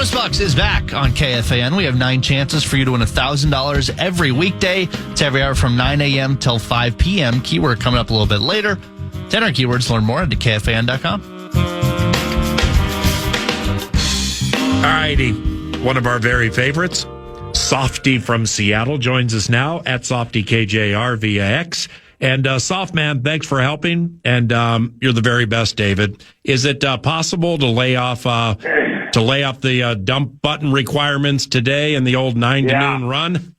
Bonus Bucks is back on KFAN. We have 9 chances for you to win $1,000 every weekday. It's every hour from 9 a.m. till 5 p.m. Keyword coming up a little bit later. 10 keywords. Learn more at KFAN.com. All righty. One of our very favorites, Softy from Seattle, joins us now at Softy KJR via X. And Soft Man, thanks for helping. And you're the very best, David. Is it possible to lay off the dump button requirements today in the old 9 to noon run?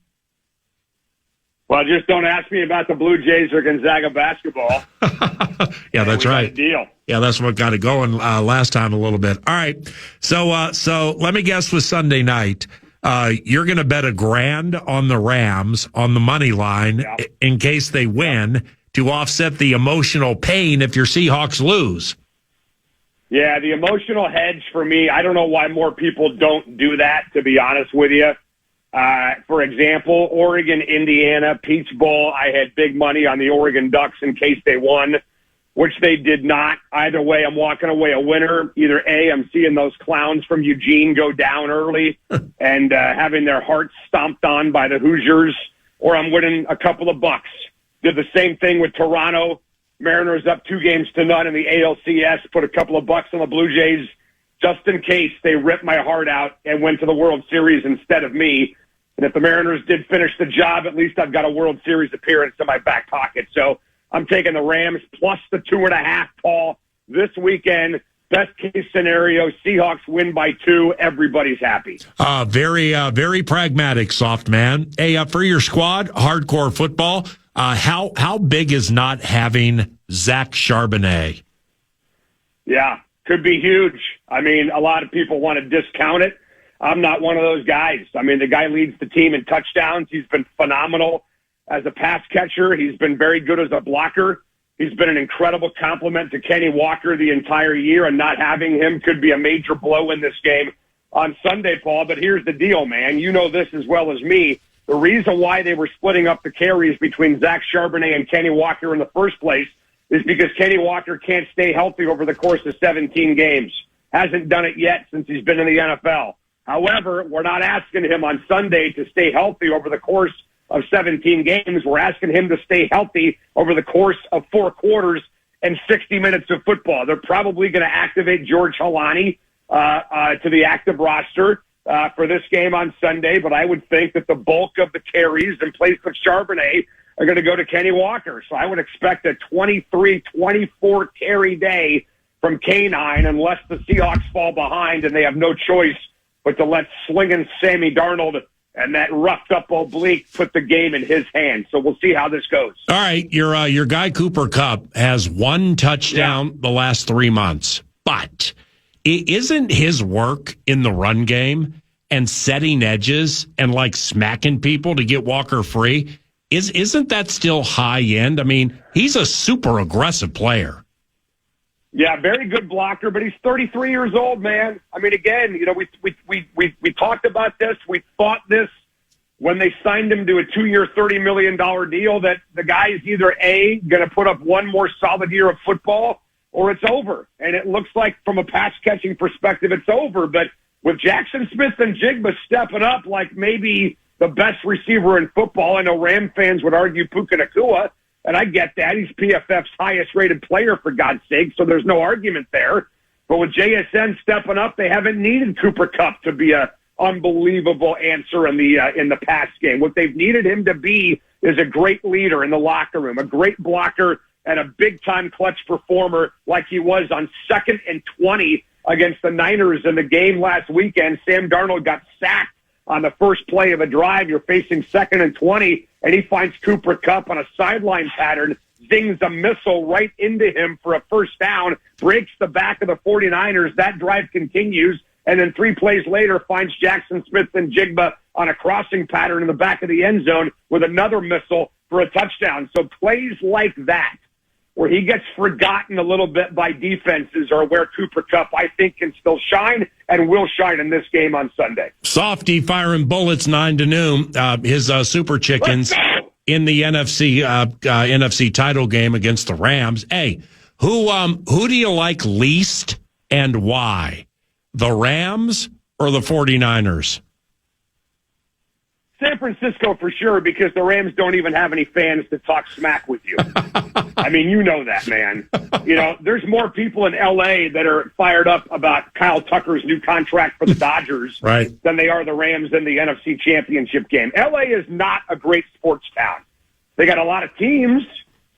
Well, just don't ask me about the Blue Jays or Gonzaga basketball. Yeah, that's right. Deal. Yeah, that's what got it going last time a little bit. All right. So let me guess with Sunday night. You're going to bet $1,000 on the Rams on the money line in case they win to offset the emotional pain if your Seahawks lose. Yeah, the emotional hedge for me, I don't know why more people don't do that, to be honest with you. For example, Oregon, Indiana, Peach Bowl, I had big money on the Oregon Ducks in case they won, which they did not. Either way, I'm walking away a winner. Either A, I'm seeing those clowns from Eugene go down early and having their hearts stomped on by the Hoosiers, or I'm winning a couple of bucks. Did the same thing with Toronto. Mariners up 2-0 in the ALCS, put a couple of bucks on the Blue Jays just in case they ripped my heart out and went to the World Series instead of me. And if the Mariners did finish the job, at least I've got a World Series appearance in my back pocket. So I'm taking the Rams plus the 2.5, Paul, this weekend. Best case scenario, Seahawks win by 2. Everybody's happy. Very pragmatic, Soft Man. Hey, for your squad, hardcore football, how big is not having Zach Charbonnet? Yeah, could be huge. I mean, a lot of people want to discount it. I'm not one of those guys. I mean, the guy leads the team in touchdowns. He's been phenomenal as a pass catcher. He's been very good as a blocker. He's been an incredible compliment to Kenny Walker the entire year, and not having him could be a major blow in this game on Sunday, Paul. But here's the deal, man. You know this as well as me. The reason why they were splitting up the carries between Zach Charbonnet and Kenny Walker in the first place is because Kenny Walker can't stay healthy over the course of 17 games. Hasn't done it yet since he's been in the NFL. However, we're not asking him on Sunday to stay healthy over the course of 17 games. We're asking him to stay healthy over the course of 4 quarters and 60 minutes of football. They're probably going to activate George Halani to the active roster for this game on Sunday, but I would think that the bulk of the carries in place of Charbonnet are going to go to Kenny Walker. So I would expect a 23-24 carry day from K9 unless the Seahawks fall behind and they have no choice but to let slinging Sammy Darnold and that roughed-up oblique put the game in his hands. So we'll see how this goes. All right, your guy Cooper Kupp has 1 touchdown the last 3 months, but isn't his work in the run game and setting edges and like smacking people to get Walker free, isn't that still high end? I mean, he's a super aggressive player. Yeah, very good blocker, but he's 33 years old, man. I mean, again, you know, we talked about this. We thought this when they signed him to a 2-year, $30 million deal, that the guy is either A, going to put up one more solid year of football, or it's over. And it looks like from a pass-catching perspective, it's over. But with Jackson Smith and Jigba stepping up like maybe the best receiver in football, I know Ram fans would argue Puka Nacua, and I get that. He's PFF's highest-rated player, for God's sake, so there's no argument there. But with JSN stepping up, they haven't needed Cooper Kupp to be an unbelievable answer in the pass game. What they've needed him to be is a great leader in the locker room, a great blocker, and a big-time clutch performer like he was on 2nd and 20 against the Niners in the game last weekend. Sam Darnold got sacked on the first play of a drive. You're facing 2nd and 20, and he finds Cooper Kupp on a sideline pattern, zings a missile right into him for a first down, breaks the back of the 49ers. That drive continues, and then 3 plays later finds Jackson Smith and Jigba on a crossing pattern in the back of the end zone with another missile for a touchdown. So plays like that, where he gets forgotten a little bit by defenses, are where Cooper Kupp, I think, can still shine and will shine in this game on Sunday. Softy firing bullets 9 to noon. His Super Chickens in the NFC title game against the Rams. Hey, who do you like least and why? The Rams or the 49ers? San Francisco for sure, because the Rams don't even have any fans to talk smack with you. I mean, you know that, man. You know, there's more people in L.A. that are fired up about Kyle Tucker's new contract for the Dodgers right. than they are the Rams in the NFC Championship game. L.A. is not a great sports town. They got a lot of teams.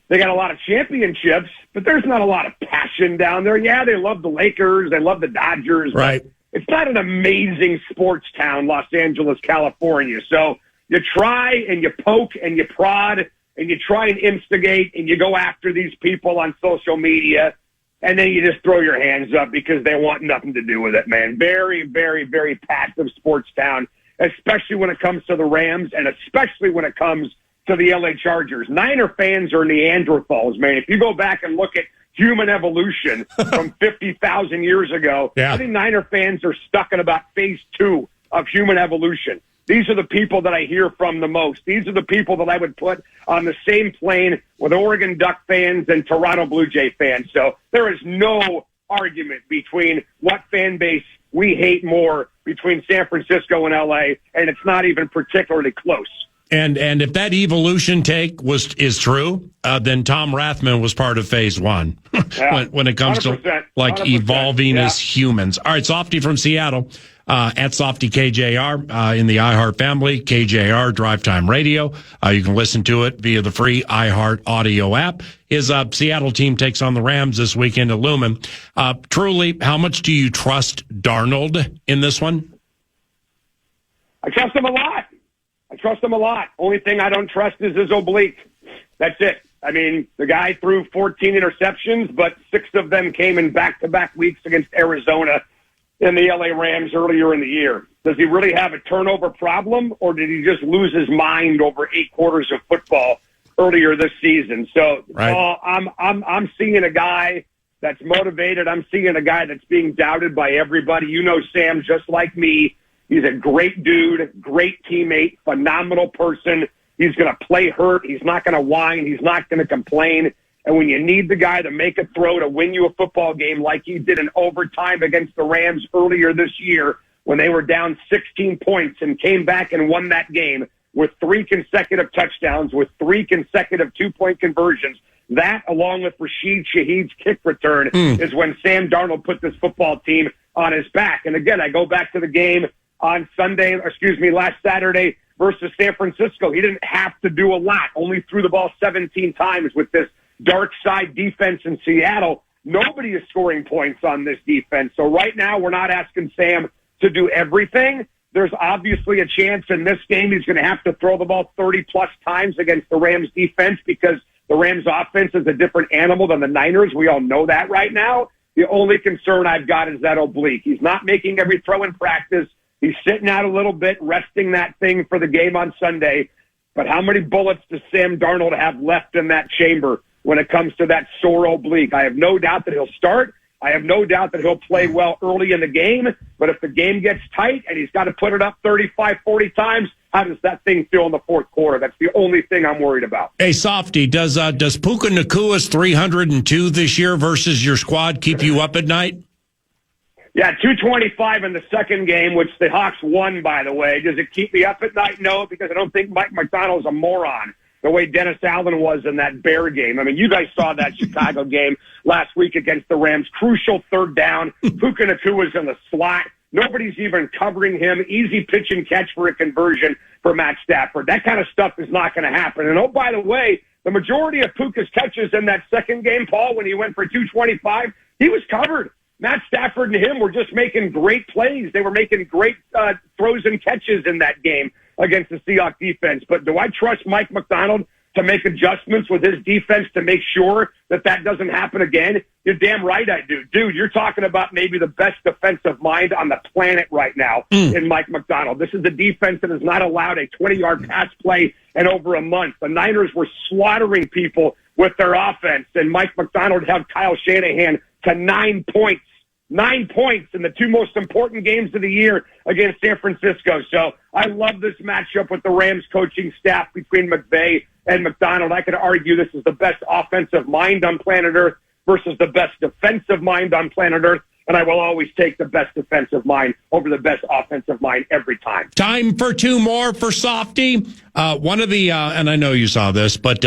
They got a lot of championships, but there's not a lot of passion down there. Yeah, they love the Lakers. They love the Dodgers. Right. It's not an amazing sports town, Los Angeles, California. So you try and you poke and you prod and you try and instigate and you go after these people on social media, and then you just throw your hands up because they want nothing to do with it, man. Very, very, very passive sports town, especially when it comes to the Rams and especially when it comes to the LA Chargers. Niner fans are Neanderthals, man. If you go back and look at human evolution from 50,000 years ago, yeah. I think Niner fans are stuck in about phase 2 of human evolution. These are the people that I hear from the most. These are the people that I would put on the same plane with Oregon Duck fans and Toronto Blue Jay fans. So there is no argument between what fan base we hate more between San Francisco and LA, and it's not even particularly close. And if that evolution take is true, then Tom Rathman was part of phase 1 when it comes to like 100%, evolving as humans. All right, Softy from Seattle, at Softy KJR in the iHeart family, KJR Drive Time Radio. You can listen to it via the free iHeart audio app. His Seattle team takes on the Rams this weekend at Lumen. Truly, how much do you trust Darnold in this one? I trust him a lot. Only thing I don't trust is his oblique. That's it. I mean, the guy threw 14 interceptions, but 6 of them came in back-to-back weeks against Arizona and the LA Rams earlier in the year. Does he really have a turnover problem, or did he just lose his mind over 8 quarters of football earlier this season? So right. I'm seeing a guy that's motivated. I'm seeing a guy that's being doubted by everybody. You know Sam, just like me. He's a great dude, great teammate, phenomenal person. He's going to play hurt. He's not going to whine. He's not going to complain. And when you need the guy to make a throw to win you a football game like he did in overtime against the Rams earlier this year when they were down 16 points and came back and won that game with 3 consecutive touchdowns, with 3 consecutive 2-point conversions, that, along with Rashid Shaheed's kick return, is when Sam Darnold put this football team on his back. And again, I go back to the game on last Saturday versus San Francisco. He didn't have to do a lot, only threw the ball 17 times with this dark side defense in Seattle. Nobody is scoring points on this defense. So right now we're not asking Sam to do everything. There's obviously a chance in this game he's going to have to throw the ball 30-plus times against the Rams defense because the Rams offense is a different animal than the Niners. We all know that right now. The only concern I've got is that oblique. He's not making every throw in practice. He's sitting out a little bit, resting that thing for the game on Sunday. But how many bullets does Sam Darnold have left in that chamber when it comes to that sore oblique? I have no doubt that he'll start. I have no doubt that he'll play well early in the game. But if the game gets tight and he's got to put it up 35, 40 times, how does that thing feel in the fourth quarter? That's the only thing I'm worried about. Hey, Softy, does Puka Nakua's 302 this year versus your squad keep you up at night? Yeah, 225 in the second game, which the Hawks won, by the way. Does it keep me up at night? No, because I don't think Mike McDonald's a moron the way Dennis Allen was in that Bear game. I mean, you guys saw that Chicago game last week against the Rams. Crucial third down. Puka Nakua's in the slot. Nobody's even covering him. Easy pitch and catch for a conversion for Matt Stafford. That kind of stuff is not going to happen. And, oh, by the way, the majority of Puka's catches in that second game, Paul, when he went for 225, he was covered. Matt Stafford and him were just making great plays. They were making great throws and catches in that game against the Seahawks defense. But do I trust Mike McDonald to make adjustments with his defense to make sure that that doesn't happen again? You're damn right I do. Dude, you're talking about maybe the best defensive mind on the planet right now in Mike McDonald. This is a defense that has not allowed a 20-yard pass play in over a month. The Niners were slaughtering people with their offense, and Mike McDonald held Kyle Shanahan to 9 points. 9 points in the 2 most important games of the year against San Francisco. So I love this matchup with the Rams coaching staff between McVay and McDonald. I could argue this is the best offensive mind on planet Earth versus the best defensive mind on planet Earth. and I will always take the best defensive mind over the best offensive mind every time. Time for two more for Softy. One of the, and I know you saw this, but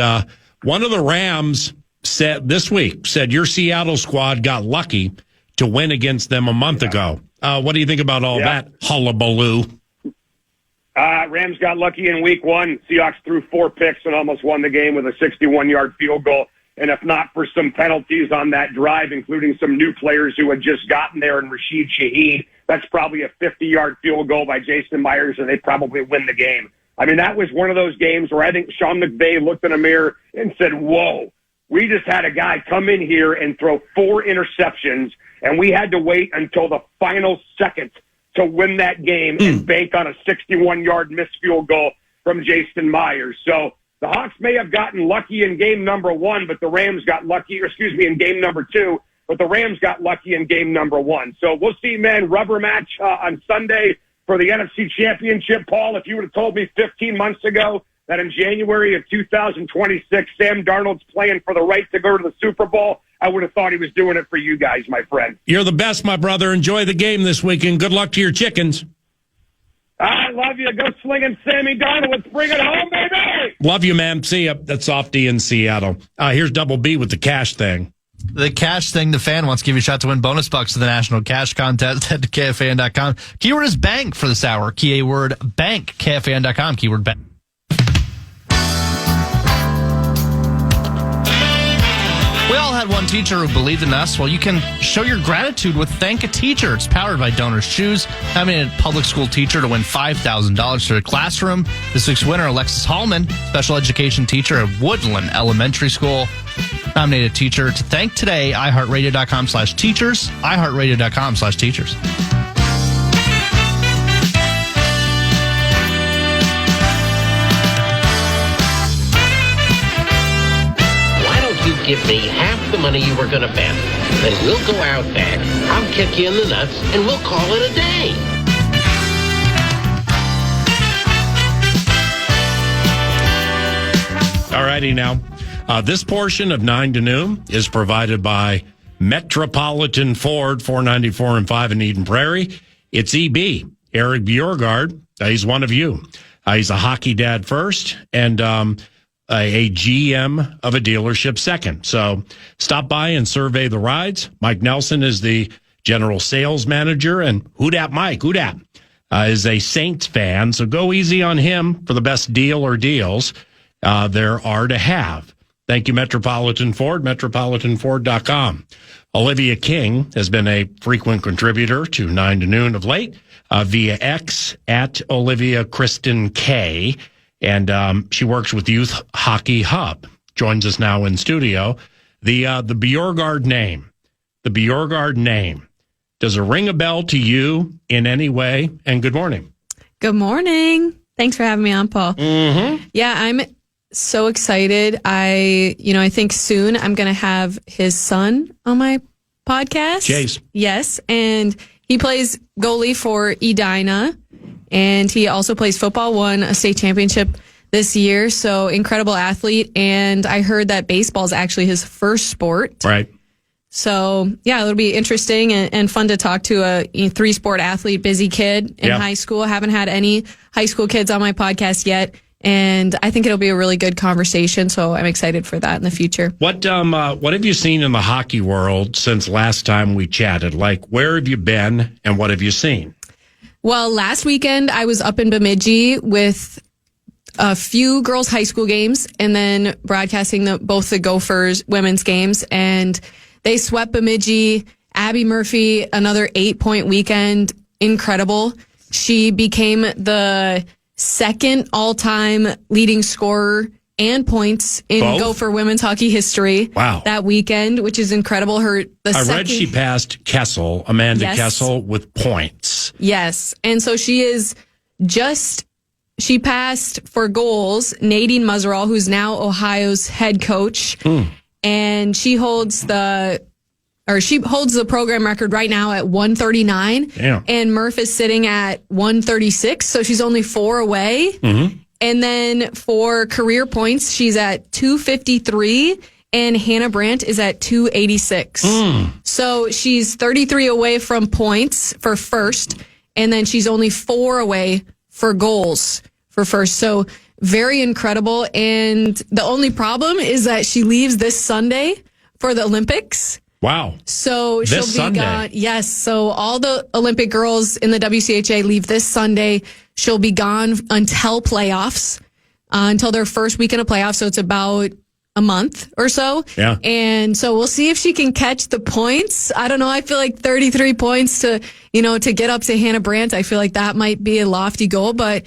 one of the Rams said this week, your Seattle squad got lucky to win against them a month ago. What do you think about all that hullabaloo? Rams got lucky in week one. Seahawks threw 4 picks and almost won the game with a 61-yard field goal. And if not for some penalties on that drive, including some new players who had just gotten there and Rashid Shaheed, that's probably a 50-yard field goal by Jason Myers, and they probably win the game. I mean, that was one of those games where I think Sean McVay looked in a mirror and said, whoa, we just had a guy come in here and throw 4 interceptions, and we had to wait until the final second to win that game and bank on a 61-yard missed field goal from Jason Myers. So the Hawks may have gotten lucky in game number 1, but the Rams got lucky, in game number 2, but the Rams got lucky in game number 1. So we'll see, man, rubber match on Sunday for the NFC Championship. Paul, if you would have told me 15 months ago that in January of 2026, Sam Darnold's playing for the right to go to the Super Bowl, I would have thought he was doing it for you guys, my friend. You're the best, my brother. Enjoy the game this weekend. Good luck to your chickens. I love you. Go slinging Sammy Darnold. Let's bring it home, baby. Love you, man. See ya. That's Softy in Seattle. Here's Double B with the cash thing. The cash thing, the fan wants to give you a shot to win bonus bucks to the National Cash Contest. Head to KFAN.com. Keyword is bank for this hour. Keyword bank. KFAN.com. Keyword bank. We all had one teacher who believed in us. Well, you can show your gratitude with Thank a Teacher. It's powered by Donors Choose. Nominated public school teacher to win $5,000 for the classroom. This week's winner, Alexis Hallman, special education teacher at Woodland Elementary School. Nominated teacher to thank today, iHeartRadio.com/teachers, iHeartRadio.com/teachers. Give me half the money you were going to bet. Then we'll go out there. I'll kick you in the nuts, and we'll call it a day. All righty now. This portion of 9 to noon is provided by Metropolitan Ford, 494 and 5 in Eden Prairie. It's EB, Eric Bjorgard. He's one of you. He's a hockey dad first, and a GM of a dealership second. So stop by and survey the rides. Mike Nelson is the general sales manager, and Mike is a Saints fan. So go easy on him for the best deal or deals there are to have. Thank you, Metropolitan Ford, metropolitanford.com. Olivia King has been a frequent contributor to 9 to noon of late via X at Olivia Kristen K. And she works with Youth Hockey Hub. Joins us now in studio. The Bjorgard name. The Bjorgard name. Does it ring a bell to you in any way? And good morning. Good morning. Thanks for having me on, Paul. Mm-hmm. Yeah, I'm so excited. I think soon I'm going to have his son on my podcast. Chase. Yes, and he plays goalie for Edina. And he also plays football, won a state championship this year. So incredible athlete. And I heard that baseball is actually his first sport. Right. So, yeah, it'll be interesting and fun to talk to a 3-sport athlete, busy kid in high school. I haven't had any high school kids on my podcast yet. And I think it'll be a really good conversation. So I'm excited for that in the future. What have you seen in the hockey world since last time we chatted? Like, where have you been and what have you seen? Well, last weekend I was up in Bemidji with a few girls' high school games and then broadcasting both the Gophers women's games, and they swept Bemidji. Abby Murphy, another 8-point weekend. Incredible. She became the second all-time leading scorer and points in Gopher women's hockey history. Wow. That weekend, which is incredible. I read she passed Amanda Kessel, with points. Yes. And so she passed for goals Nadine Muzzerall, who's now Ohio's head coach. And she holds the program record right now at 139. Damn. And Murph is sitting at 136. So she's only 4 away. Mm-hmm. And then for career points, she's at 253. and Hannah Brandt is at 286. So she's 33 away from points for first, and then she's only 4 away for goals for first. So very incredible. And the only problem is that she leaves this Sunday for the Olympics. Wow. So she'll This be Sunday. gone. Yes. So all the Olympic girls in the WCHA leave this Sunday. She'll be gone until playoffs, until their first weekend of playoffs. So it's about a month or so. Yeah. And so we'll see if she can catch the points. I don't know. I feel like 33 points to get up to Hannah Brandt. I feel like that might be a lofty goal, but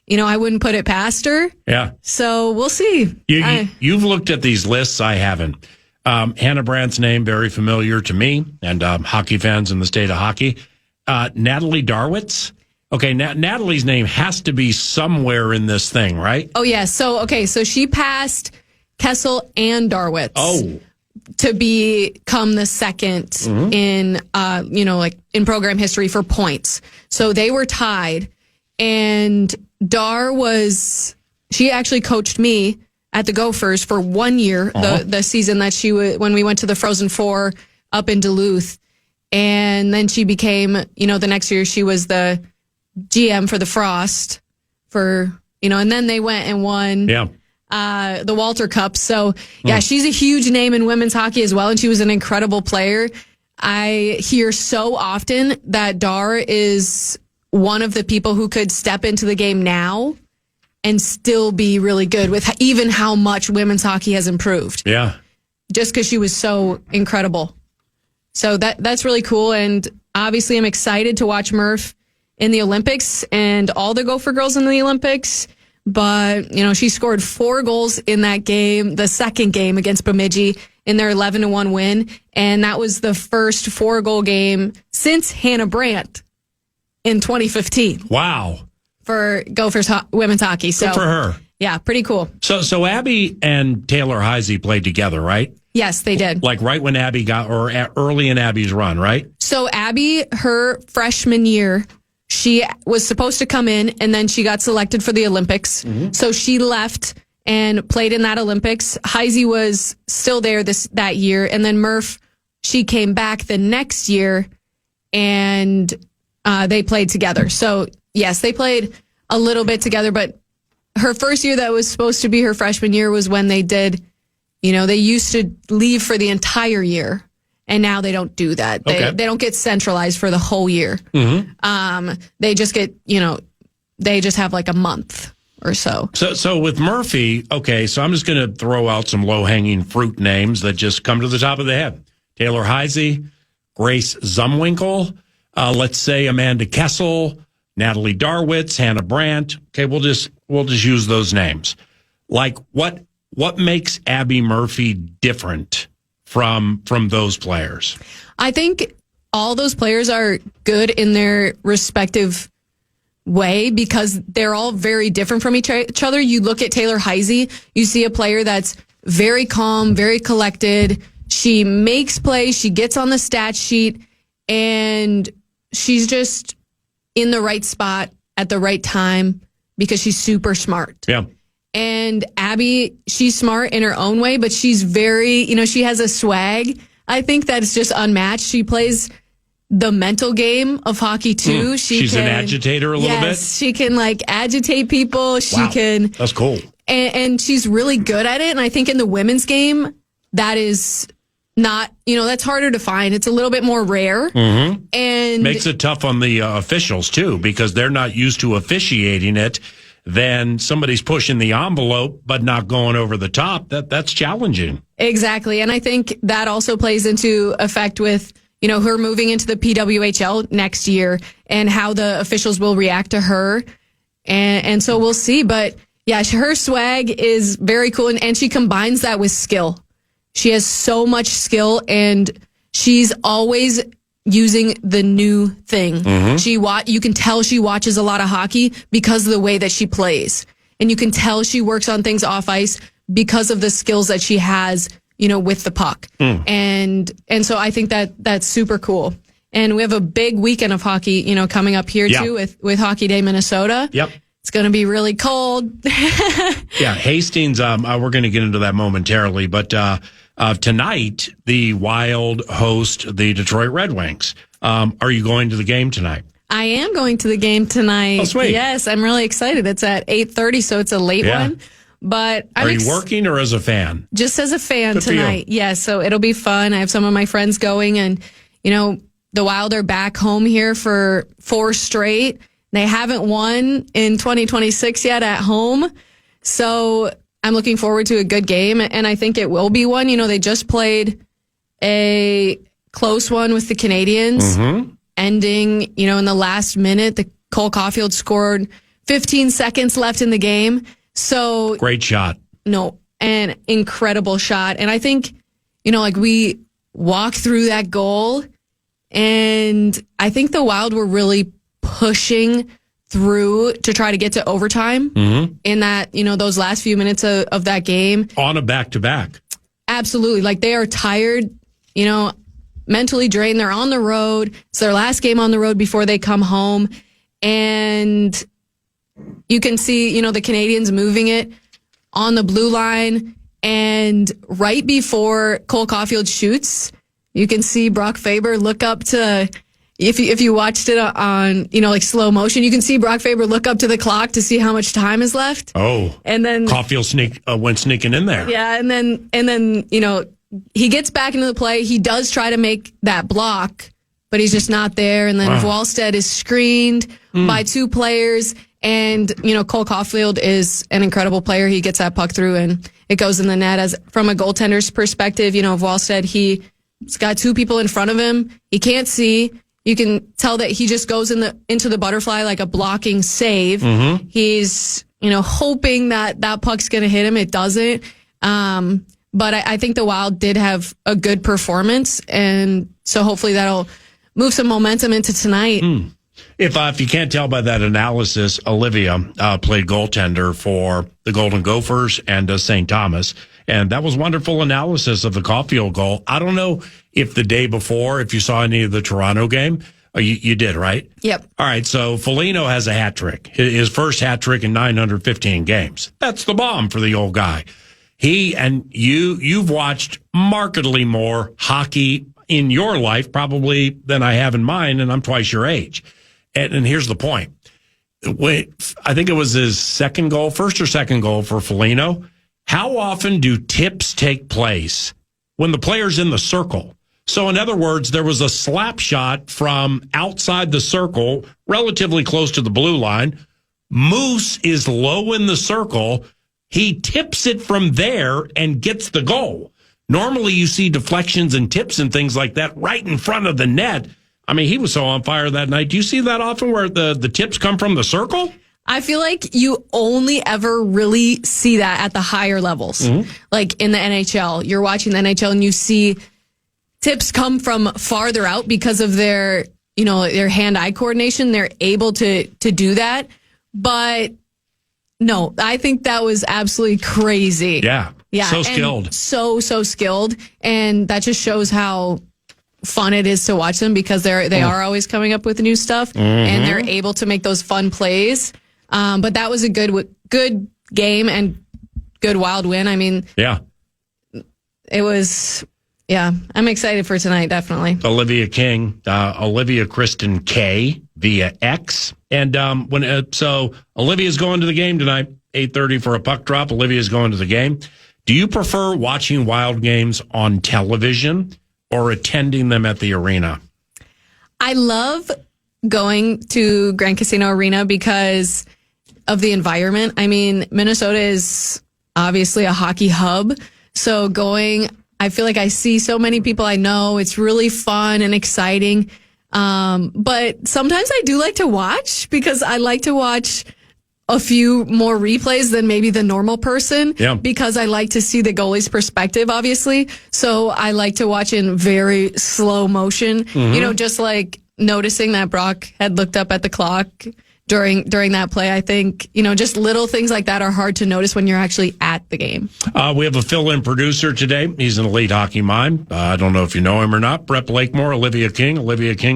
I wouldn't put it past her. Yeah. So we'll see. You've looked at these lists. I haven't. Hannah Brandt's name, very familiar to me and hockey fans in the state of hockey. Natalie Darwitz. Okay, Natalie's name has to be somewhere in this thing, right? Oh, yeah. So she passed Kessel and Darwitz. Oh. To become the second in, in program history for points. So they were tied. And she actually coached me at the Gophers for 1 year, the season that when we went to the Frozen Four up in Duluth. And then she became, the next year she was the GM for the Frost and then they went and won the Walter Cup. So she's a huge name in women's hockey as well. And she was an incredible player. I hear so often that Dar is one of the people who could step into the game now and still be really good with even how much women's hockey has improved. Yeah. Just because she was so incredible. So that's really cool. And obviously I'm excited to watch Murph in the Olympics and all the Gopher girls in the Olympics. But, she scored 4 goals in that game, the second game against Bemidji in their 11-1 win. And that was the first 4-goal game since Hannah Brandt in 2015. Wow. For Gophers women's hockey. So good for her. Yeah, pretty cool. So Abby and Taylor Heisey played together, right? Yes, they did. Like right when Abby early in Abby's run, right? So Abby, her freshman year, she was supposed to come in and then she got selected for the Olympics. So she left and played in that Olympics. Heisey was still there that year. And then Murph, she came back the next year and they played together. So yes, they played a little bit together, but her first year that was supposed to be her freshman year was when they did, they used to leave for the entire year. And now they don't do that. They don't get centralized for the whole year. They just get, they just have like a month or so. So with Murphy, okay, so I'm just going to throw out some low-hanging fruit names that just come to the top of the head. Taylor Heisey, Grace Zumwinkle, let's say Amanda Kessel, Natalie Darwitz, Hannah Brandt. Okay, we'll just use those names. Like what makes Abby Murphy different from those players? I think all those players are good in their respective way because they're all very different from each other. You look at Taylor Heisey, you see a player that's very calm, very collected. She makes plays, she gets on the stat sheet, and she's just in the right spot at the right time because she's super smart. Yeah. And Abby, she's smart in her own way, but she's very, she has a swag. I think that's just unmatched. She plays the mental game of hockey too. She's an agitator a little bit. Yes, she can agitate people. She can. That's cool. And she's really good at it. And I think in the women's game, that is not, that's harder to find. It's a little bit more rare. And makes it tough on the officials too, because they're not used to officiating it. Then somebody's pushing the envelope, but not going over the top. That's challenging. Exactly. And I think that also plays into effect with, her moving into the PWHL next year and how the officials will react to her. And so we'll see. But yeah, her swag is very cool. And she combines that with skill. She has so much skill and she's always using the new thing. You can tell she watches a lot of hockey because of the way that she plays. And you can tell she works on things off ice because of the skills that she has, with the puck. And so I think that's super cool. And we have a big weekend of hockey, coming up here too with Hockey Day Minnesota. Yep. It's going to be really cold. Yeah, Hastings, we're going to get into that momentarily, but Tonight, the Wild host the Detroit Red Wings. Are you going to the game tonight? I am going to the game tonight. Oh, sweet. Yes, I'm really excited. It's at 8:30, so it's a late one. But Are you working or as a fan? Just as a fan Good for you. tonight. Yes, so it'll be fun. I have some of my friends going, and the Wild are back home here for 4 straight. They haven't won in 2026 yet at home. So I'm looking forward to a good game, and I think it will be one. They just played a close one with the Canadians, ending, in the last minute. The Cole Caulfield scored 15 seconds left in the game. So great shot. No, an incredible shot. And I think, we walked through that goal, and I think the Wild were really pushing through to try to get to overtime in that, those last few minutes of that game. On a back-to-back. Absolutely. Like, they are tired, mentally drained. They're on the road. It's their last game on the road before they come home. And you can see, the Canadians moving it on the blue line. And right before Cole Caulfield shoots, you can see Brock Faber look up to, if you watched it on, slow motion, you can see Brock Faber look up to the clock to see how much time is left. Oh. And then Caulfield went sneaking in there. Yeah. And then, he gets back into the play. He does try to make that block, but he's just not there. And then Wallstead is screened by 2 players. And, Cole Caulfield is an incredible player. He gets that puck through and it goes in the net. As from a goaltender's perspective, of Wallstead, he's got 2 people in front of him. He can't see. You can tell that he just goes into the butterfly like a blocking save. He's, hoping that puck's going to hit him. It doesn't. But I think the Wild did have a good performance. And so hopefully that'll move some momentum into tonight. If you can't tell by that analysis, Olivia played goaltender for the Golden Gophers and St. Thomas. And that was wonderful analysis of the Caulfield goal. I don't know if the day before, if you saw any of the Toronto game. You did, right? Yep. All right, so Foligno has a hat trick. His first hat trick in 915 games. That's the bomb for the old guy. He and you've watched markedly more hockey in your life probably than I have in mine, and I'm twice your age. And here's the point. I think it was his first or second goal for Foligno. How often do tips take place when the player's in the circle? So in other words, there was a slap shot from outside the circle, relatively close to the blue line. Moose is low in the circle. He tips it from there and gets the goal. Normally you see deflections and tips and things like that right in front of the net. I mean, he was so on fire that night. Do you see that often where the tips come from the circle? I feel like you only ever really see that at the higher levels. Like in the NHL, you're watching the NHL and you see tips come from farther out because of their hand-eye coordination. They're able to do that. But no, I think that was absolutely crazy. Yeah. So skilled. So skilled. And that just shows how fun it is to watch them because they are always coming up with new stuff and they're able to make those fun plays. But that was a good game and good Wild win. I mean, it was, I'm excited for tonight, definitely. Olivia King, Olivia Kristen K via X. And so Olivia's going to the game tonight, 8:30 for a puck drop. Olivia's going to the game. Do you prefer watching Wild games on television or attending them at the arena? I love going to Grand Casino Arena because of the environment. I mean, Minnesota is obviously a hockey hub. So I feel like I see so many people I know. It's really fun and exciting. But sometimes I do like to watch because I like to watch a few more replays than maybe the normal person because I like to see the goalie's perspective, obviously. So I like to watch in very slow motion, just like noticing that Brock had looked up at the clock during that play. I think, just little things like that are hard to notice when you're actually at the game. We have a fill-in producer today. He's an elite hockey mind. I don't know if you know him or not. Brett Blakemore, Olivia King,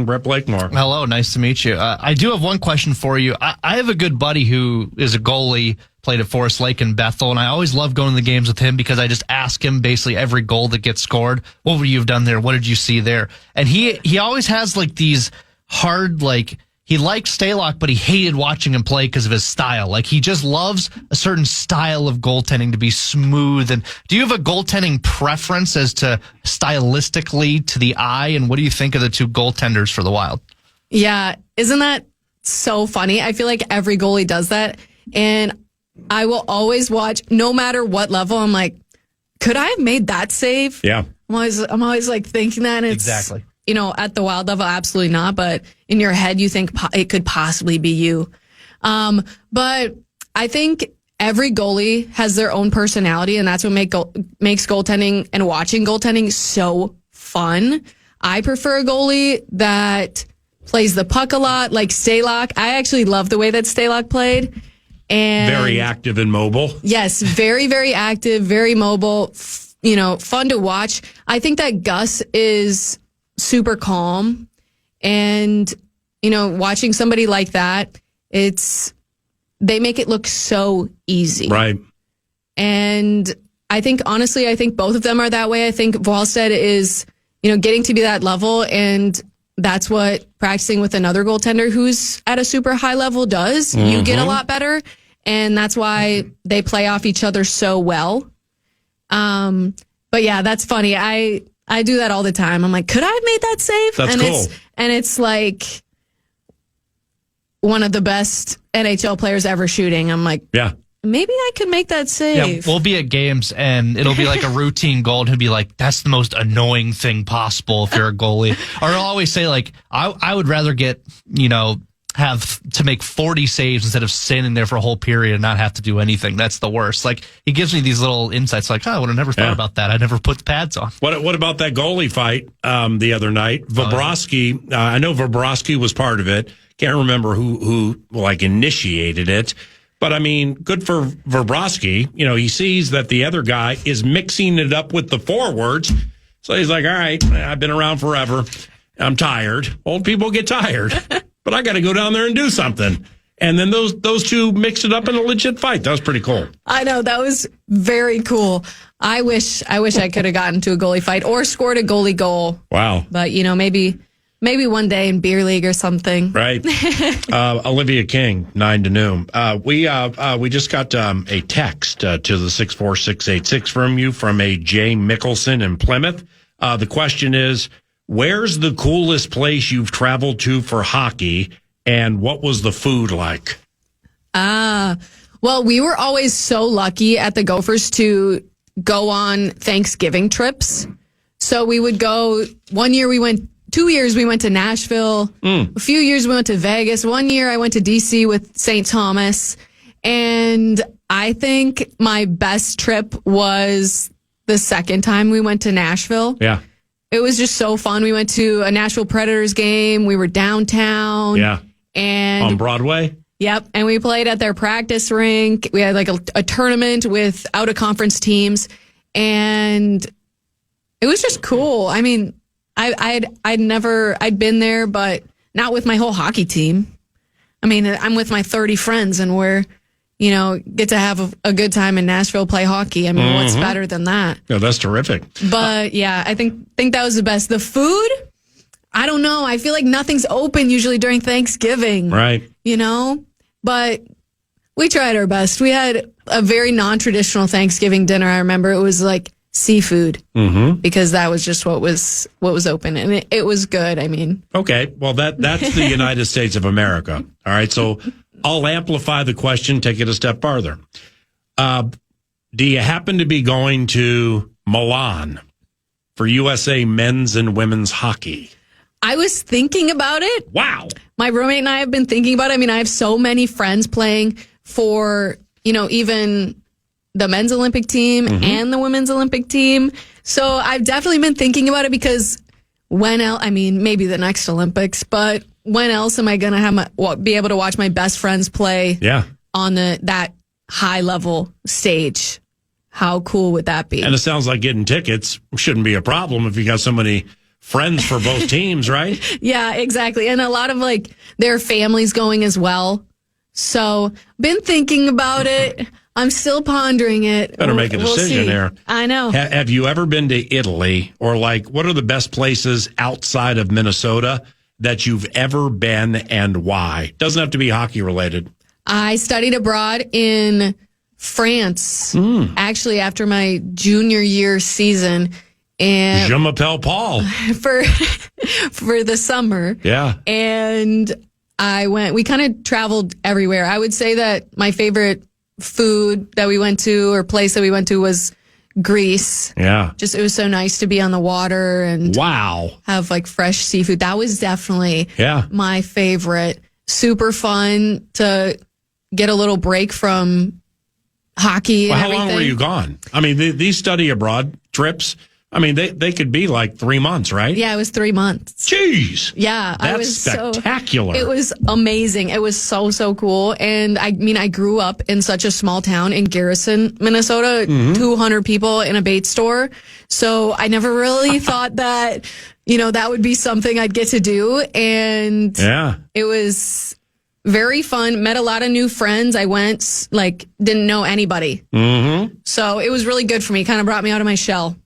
Brett Blakemore. Hello, nice to meet you. I do have one question for you. I have a good buddy who is a goalie played at Forest Lake in Bethel, and I always love going to the games with him because I just ask him basically every goal that gets scored, what would you have done there? What did you see there? And he always has like these hard, like, he likes Stalock, but he hated watching him play because of his style. Like, he just loves a certain style of goaltending to be smooth. And do you have a goaltending preference as to stylistically to the eye? And what do you think of the two goaltenders for the Wild? Yeah. Isn't that so funny? I feel like every goalie does that. And I will always watch, no matter what level, I'm like, could I have made that save? Yeah. I'm always like thinking that. And it's, Exactly. You know, at the Wild level, absolutely not. But in your head, you think it could possibly be you. But I think every goalie has their own personality, and that's what makes goaltending and watching goaltending so fun. I prefer a goalie that plays the puck a lot, like Stalock. I actually love the way that Stalock played. And Very active and mobile. yes, very, very active, very mobile, fun to watch. I think that Gus is super calm, and watching somebody like that, they make it look so easy, Right. and I think both of them are that way. I think Wallstead is getting to be that level, and that's what practicing with another goaltender who's at a super high level does. You get a lot better, and that's why they play off each other so well. But yeah, that's funny. I do that all the time. I'm like, could I have made that save? That's cool. It's like one of the best NHL players ever shooting. I'm like, Yeah. maybe I could make that save. Yeah, we'll be at games and it'll be like a routine goal, and he'll be like, that's the most annoying thing possible if you're a goalie. Or I'll always say, like, I would rather get, have to make 40 saves instead of standing there for a whole period and not have to do anything. That's the worst. Like, he gives me these little insights like, I would have never thought about that. I never put the pads on. What about that goalie fight the other night? Bobrovsky, I know Bobrovsky was part of it. Can't remember who initiated it. But, I mean, good for Bobrovsky. He sees that the other guy is mixing it up with the forwards. So he's like, all right, I've been around forever. I'm tired. Old people get tired. But I got to go down there and do something. And then those two mixed it up in a legit fight. That was pretty cool. I know, that was very cool. I wish I could have gotten to a goalie fight or scored a goalie goal. Wow. But maybe one day in beer league or something. Right. Olivia King, 9 to noon. We just got a text to the 64686 from you from a Jay Mickelson in Plymouth. The question is, where's the coolest place you've traveled to for hockey, and what was the food like? Well, we were always so lucky at the Gophers to go on Thanksgiving trips. So we would go, 2 years we went to Nashville. A few years we went to Vegas. 1 year I went to DC with St. Thomas. And I think my best trip was the second time we went to Nashville. Yeah. It was just so fun. We went to a Nashville Predators game. We were downtown. Yeah. And On Broadway? Yep. And we played at their practice rink. We had like a tournament with out of conference teams. And it was just cool. I mean, I'd been there, but not with my whole hockey team. I mean, I'm with my 30 friends and we're, get to have a good time in Nashville, play hockey. I mean, what's better than that? Yeah, that's terrific. But yeah, I think that was the best. The food, I don't know. I feel like nothing's open usually during Thanksgiving. Right. But we tried our best. We had a very non-traditional Thanksgiving dinner. I remember it was like seafood because that was just what was open, and it was good. I mean, okay, well that's the United States of America. All right, so I'll amplify the question, take it a step farther. Do you happen to be going to Milan for USA men's and women's hockey? I was thinking about it. Wow. My roommate and I have been thinking about it. I mean, I have so many friends playing for, even the men's Olympic team and the women's Olympic team. So I've definitely been thinking about it because when else, I mean, maybe the next Olympics, but when else am I going to be able to watch my best friends play on that high level stage? How cool would that be? And it sounds like getting tickets shouldn't be a problem if you got so many friends for both teams, right? Yeah, exactly. And a lot of their families going as well. So, been thinking about it. I'm still pondering it. Better make a decision there. I know. Have you ever been to Italy, or like, what are the best places outside of Minnesota that you've ever been, and why? Doesn't have to be hockey related. I studied abroad in France, actually after my junior year season, and Je m'appelle Paul. for the summer. Yeah. And we kind of traveled everywhere. I would say that my favorite food that we went to, or place that we went to, was Greece. Yeah. Just, it was so nice to be on the water and Wow. have like fresh seafood. That was definitely Yeah. my favorite. Super fun to get a little break from hockey. Well, and how long everything. were you gone? I mean, these study abroad trips, I mean, they could be like 3 months, right? Yeah, it was 3 months. Jeez. Yeah, That's I was spectacular. It was amazing. It was so cool. And I mean, I grew up in such a small town in Garrison, Minnesota, 200 people in a bait store. So I never really thought that, that would be something I'd get to do. And Yeah. it was very fun. Met a lot of new friends. I went, didn't know anybody. Mm-hmm. So it was really good for me. Kind of brought me out of my shell.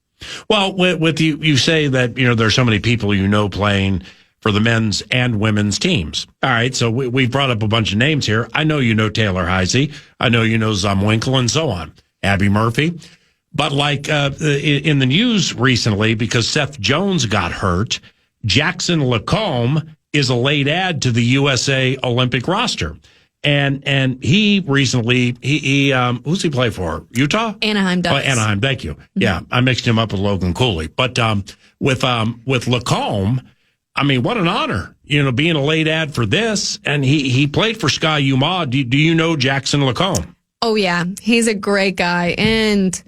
Well, with you say that, there's so many people playing for the men's and women's teams. All right, so we brought up a bunch of names here. I know you know Taylor Heisey. I know you know Zumwinkle and so on. Abby Murphy. But in the news recently, because Seth Jones got hurt, Jackson Lacombe is a late add to the USA Olympic roster. And he recently, who's he play for? Utah? Anaheim Ducks. Oh, Anaheim, thank you. Yeah, I mixed him up with Logan Cooley. But with Lacombe, I mean, what an honor, being a late ad for this. And he played for Sky Umah. Do you know Jackson Lacombe? Oh, yeah. He's a great guy. And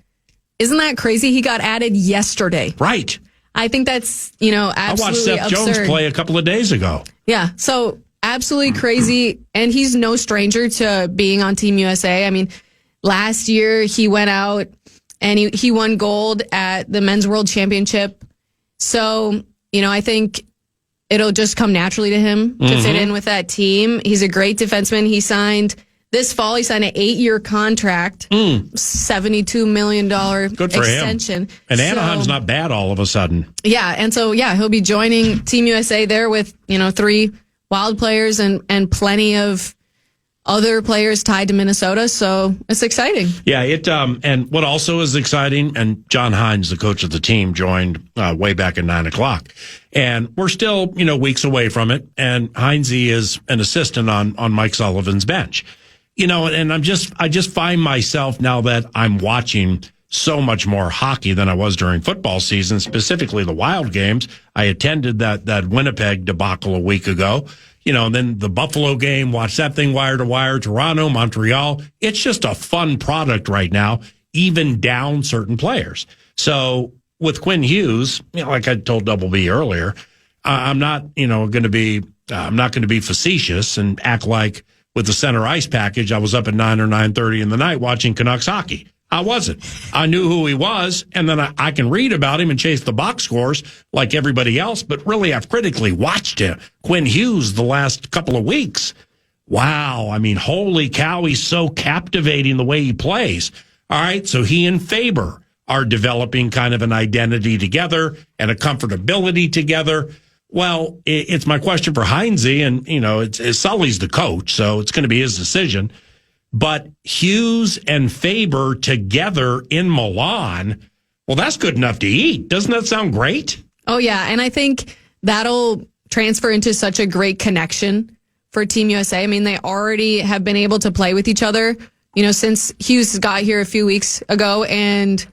isn't that crazy? He got added yesterday. Right. I think that's, absolutely I watched Seth Jones play a couple of days ago. Yeah. So absolutely crazy. And he's no stranger to being on Team USA. I mean, last year he went out and he won gold at the Men's World Championship. So, I think it'll just come naturally to him to fit in with that team. He's a great defenseman. This fall, he signed an 8-year contract, $72 million Good for extension. him. And Anaheim's not bad all of a sudden. Yeah. And so, he'll be joining Team USA there with, 3 Wild players and plenty of other players tied to Minnesota. So it's exciting. Yeah. And what also is exciting, and John Hines, the coach of the team, joined way back at 9:00. And we're still, weeks away from it. And Heinze is an assistant on Mike Sullivan's bench. And I just find myself, now that I'm watching so much more hockey than I was during football season, specifically the Wild games. I attended that Winnipeg debacle a week ago, and then the Buffalo game, watched that thing wire to wire, Toronto, Montreal. It's just a fun product right now, even down certain players. So with Quinn Hughes, like I told Double B earlier, I'm not going to be facetious and act like with the center ice package, I was up at 9 or 9:30 in the night watching Canucks hockey. I wasn't. I knew who he was, and then I can read about him and chase the box scores like everybody else, but really I've critically watched him. Quinn Hughes the last couple of weeks. Wow. I mean, holy cow, he's so captivating the way he plays. All right, so he and Faber are developing kind of an identity together and a comfortability together. Well, it's my question for Heinze, and, it's Sully's the coach, so it's going to be his decision. But Hughes and Faber together in Milan, well, that's good enough to eat. Doesn't that sound great? Oh, yeah. And I think that'll transfer into such a great connection for Team USA. I mean, they already have been able to play with each other, since Hughes got here a few weeks ago. And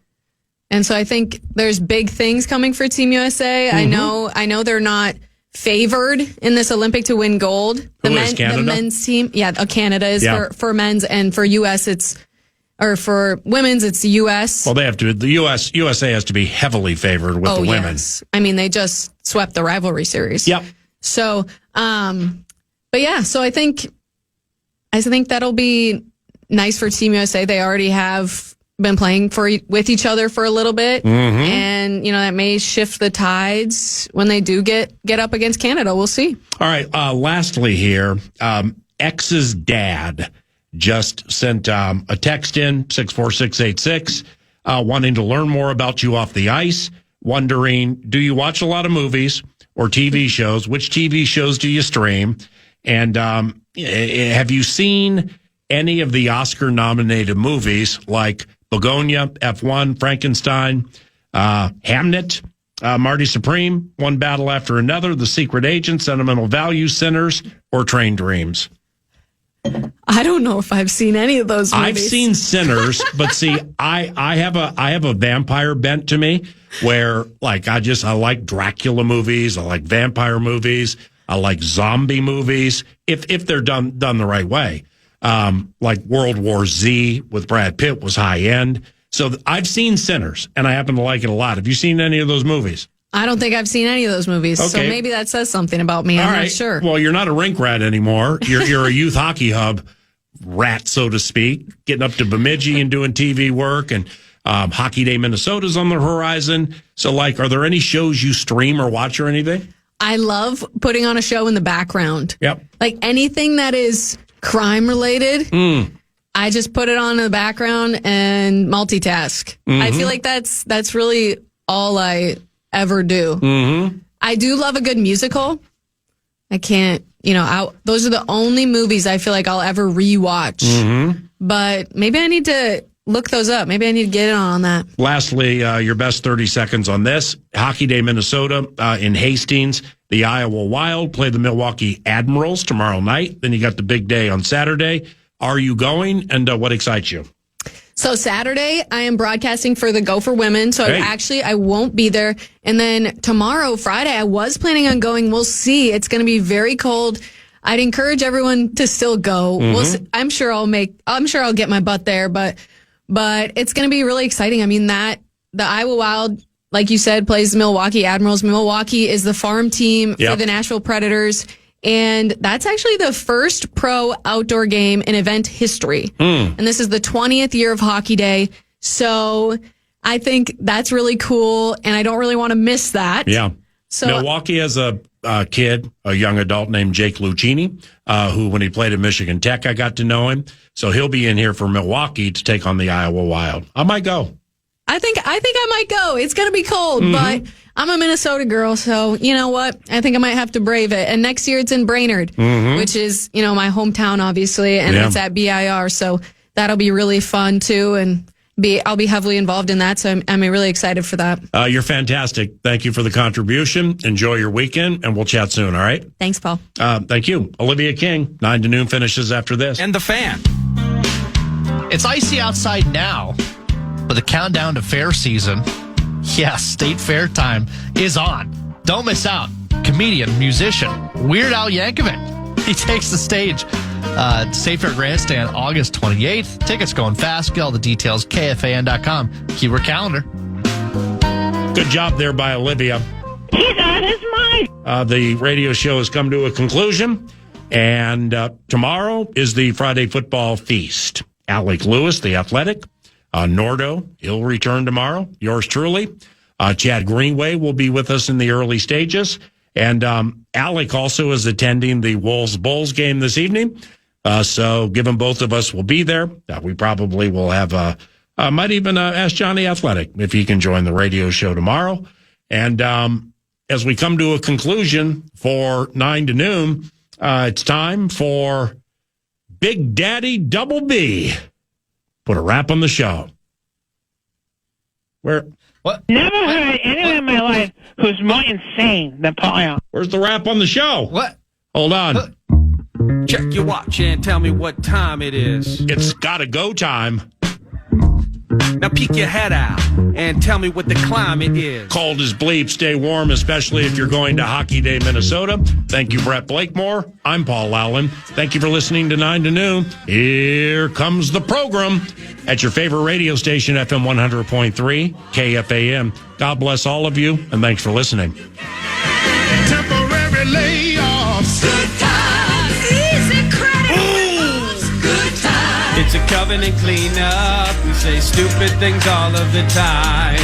so I think there's big things coming for Team USA. I know they're not favored in this Olympic to win gold. Canada? The men's team. Yeah, Canada is for men's, and for US for women's it's the US. Well, the USA has to be heavily favored with the women. Yes. I mean, they just swept the rivalry series. Yep. So, but yeah, so I think that'll be nice for Team USA. They already have been playing with each other for a little bit, and that may shift the tides when they do get up against Canada. We'll see. All right. Lastly, here, ex's dad just sent a text in, 64686, wanting to learn more about you off the ice, wondering, do you watch a lot of movies or TV shows? Which TV shows do you stream? And have you seen any of the Oscar-nominated movies like Begonia, F1, Frankenstein, Hamnet, Marty Supreme, One Battle After Another, The Secret Agent, Sentimental Value, Sinners, or Train Dreams? I don't know if I've seen any of those movies. I've seen Sinners, but see, I have a vampire bent to me where like I like Dracula movies, I like vampire movies, I like zombie movies if they're done the right way. Like World War Z with Brad Pitt was high end. So I've seen Sinners, and I happen to like it a lot. Have you seen any of those movies? I don't think I've seen any of those movies. Okay. So maybe that says something about me. I'm not sure. Well, you're not a rink rat anymore. You're a youth hockey hub rat, so to speak, getting up to Bemidji and doing TV work, and Hockey Day Minnesota's on the horizon. So, like, are there any shows you stream or watch or anything? I love putting on a show in the background. Yep. Like anything that is crime related. I just put it on in the background and multitask. I feel like that's really all I ever do. I do love a good musical. I can't, those are the only movies I feel like I'll ever rewatch. But maybe I need to look those up. Maybe I need to get in on that. Lastly, your best 30 seconds on this. Hockey Day Minnesota in Hastings. The Iowa Wild play the Milwaukee Admirals tomorrow night. Then you got the big day on Saturday. Are you going, and what excites you? So Saturday, I am broadcasting for the Gopher Women. So I won't be there. And then tomorrow, Friday, I was planning on going. We'll see. It's going to be very cold. I'd encourage everyone to still go. We'll see. I'm sure I'll get my butt there, but it's going to be really exciting. I mean, the Iowa Wild, like you said, plays the Milwaukee Admirals. Milwaukee is the farm team for the Nashville Predators. And that's actually the first pro outdoor game in event history. And this is the 20th year of Hockey Day. So I think that's really cool. And I don't really want to miss that. Yeah. So Milwaukee has a kid, a young adult named Jake Lucchini, who when he played at Michigan Tech, I got to know him. So he'll be in here for Milwaukee to take on the Iowa Wild. I might go. I think I might go. It's going to be cold, but I'm a Minnesota girl, so you know what? I think I might have to brave it. And next year it's in Brainerd, which is, my hometown, obviously, and it's at BIR, so that'll be really fun too, and I'll be heavily involved in that, so I'm really excited for that. You're fantastic. Thank you for the contribution. Enjoy your weekend, and we'll chat soon, all right? Thanks, Paul. Thank you. Olivia King, 9 to noon finishes after this. And the Fan. It's icy outside now, but the countdown to fair season, state fair time is on. Don't miss out. Comedian, musician, Weird Al Yankovic. He takes the stage at State Fair Grandstand August 28th. Tickets going fast. Get all the details, KFAN.com. Keyword calendar. Good job there by Olivia. He's on his mind. The radio show has come to a conclusion, and tomorrow is the Friday football feast. Alec Lewis, the Athletic. Nordo, he'll return tomorrow. Yours truly. Chad Greenway will be with us in the early stages. And Alec also is attending the Wolves-Bulls game this evening. So given both of us will be there, we probably will have, might even ask Johnny Athletic if he can join the radio show tomorrow. And as we come to a conclusion for 9 to noon, it's time for Big Daddy Double B. Put a wrap on the show. What? Never heard anyone in my life who's more insane than Paul Allen. Where's the wrap on the show? What? Hold on. Check your watch and tell me what time it is. It's gotta go time. Now peek your head out and tell me what the climate is. Cold as bleep. Stay warm, especially if you're going to Hockey Day, Minnesota. Thank you, Brett Blakemore. I'm Paul Allen. Thank you for listening to 9 to noon. Here comes the program at your favorite radio station, FM 100.3, KFAN. God bless all of you, and thanks for listening. Temporary layoffs. Good times. Easy credit. Good times. It's a covenant cleanup. We say stupid things all of the time.